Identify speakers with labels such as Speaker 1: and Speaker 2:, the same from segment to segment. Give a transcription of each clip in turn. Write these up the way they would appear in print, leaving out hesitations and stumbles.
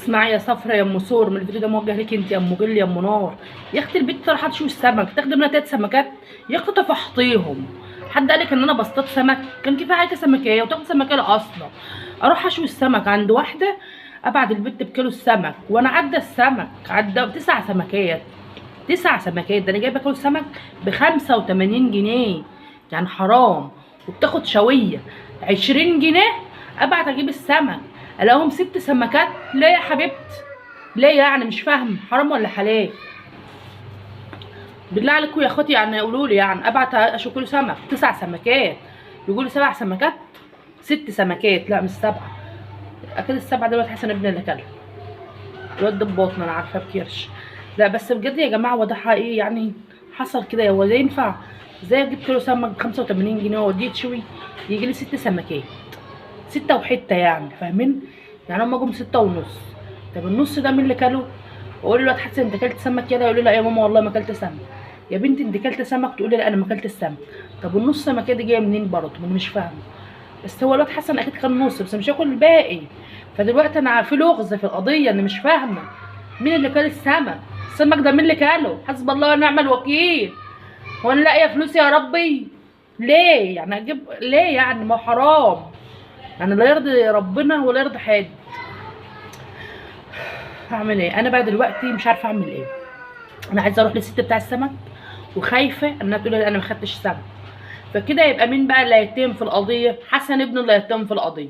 Speaker 1: اسمعي يا صفرا يا ام سور، من الفيديو ده موجه ليك انت يا ام جل يا ام نار. يا اختي البت رايحه تشوي السمك، تاخدي منها 3 سمكات. يا اختي تفحطيهم. حد قالك ان انا بصطاد سمك؟ كان كفايه عليك سمكيه وتاخد سمكيه اصلا. اروح اشوي السمك عند واحده، ابعت البت بكيلو السمك، وانا عدى السمك عدى 9 سمكات. 9 سمكات، ده انا جايبه كيلو سمك ب 85 جنيه. يعني حرام. وبتاخد شويه 20 جنيه. ابعت اجيب السمك الاقيهم 6 سمكات. ليه يا حبيبتي؟ ليه يعني؟ مش فاهم، حرام ولا حلال؟ بالله عليكم يا اخواتي، يعني قولوا لي، يعني ابعت اشوف كيلو سمك 9 سمكات، يقولوا 7 سمكات؟ 6 سمكات، لا مش 7. اكيد ال7 دلوقتي حسن ابن اللي كلها. الواد ده ببطن انا عارفاه بكرش. لا بس بجد يا جماعه، هو ده حقيقي يعني؟ حصل كده؟ هو ده ينفع؟ ازاي اجيب كيلو سمك ب 85 جنيه واوديه تشوي يجي لي 6 سمكات؟ 6 وحته يعني، فاهمين؟ يعني هما جم 6 ونص. طب النص ده مين اللي كله؟ واقول له الواد حسن انت كلت سمك كده؟ يقول لي لا يا ماما والله ما كلت سمك. يا بنتي انت كلت سمك؟ تقول لي لا انا ما كلت السمك. طب والنص سمكه دي جايه منين برضه؟ انا مش فاهمه. بس هو الواد حسن اكيد كان نص، بس مش هاكل الباقي. فدلوقتي انا في لغز في القضيه، انا مش فاهمه مين اللي كل السمك. السمك ده مين اللي كله؟ حسب الله ونعم الوكيل. هو انا لاقيه فلوس يا ربي؟ ليه يعني اجيب؟ ليه يعني؟ ما هو حرام. يعني لا يرضي ربنا ولا يرضي حد. هعمل ايه انا بقى دلوقتي؟ مش عارفه اعمل ايه. انا عايزه اروح للست بتاع السمك، وخايفه انها تقول لي انا ما خدتش سمك. فكده يبقى مين بقى اللي هيتهم في القضيه؟ حسن ابنه اللي هيتهم في القضيه،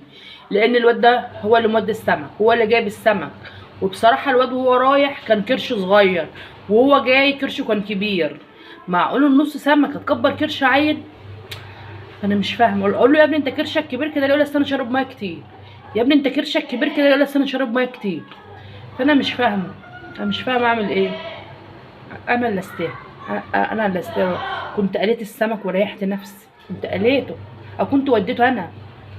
Speaker 1: لان الواد ده هو اللي مودي السمك، هو اللي جايب السمك. وبصراحه الواد وهو رايح كان كرش صغير، وهو جاي كرشه كان كبير. معقول النص سمك هتكبر كرش عيل؟ انا مش فاهمه. اقول له يا ابني انت كرشك كبير كده؟ يقول لي انا شارب ميه كتير. يا ابني انت كرشك كبير كده؟ يقول لي انا شارب ميه كتير. فانا مش فاهمه. انا مش فاهمه اعمل ايه. انا اللي استاهل. انا اللي استاهل. كنت قليت السمك وريحت نفسي، كنت قليته او كنت وديته انا.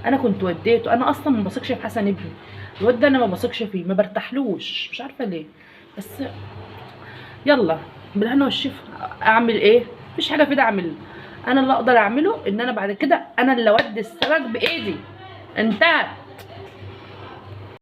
Speaker 1: انا كنت وديته. انا اصلا ما بثقش في حسن ابني. الواد ده انا ما بثقش فيه، ما برتاحلوش، مش عارفه ليه. بس يلا، بالهنا والشفا. اعمل ايه؟ مفيش حاجه في ايدي اعملها. انا اللي اقدر اعمله ان انا بعد كده انا اللي اودي السمك بايدي. انتهت.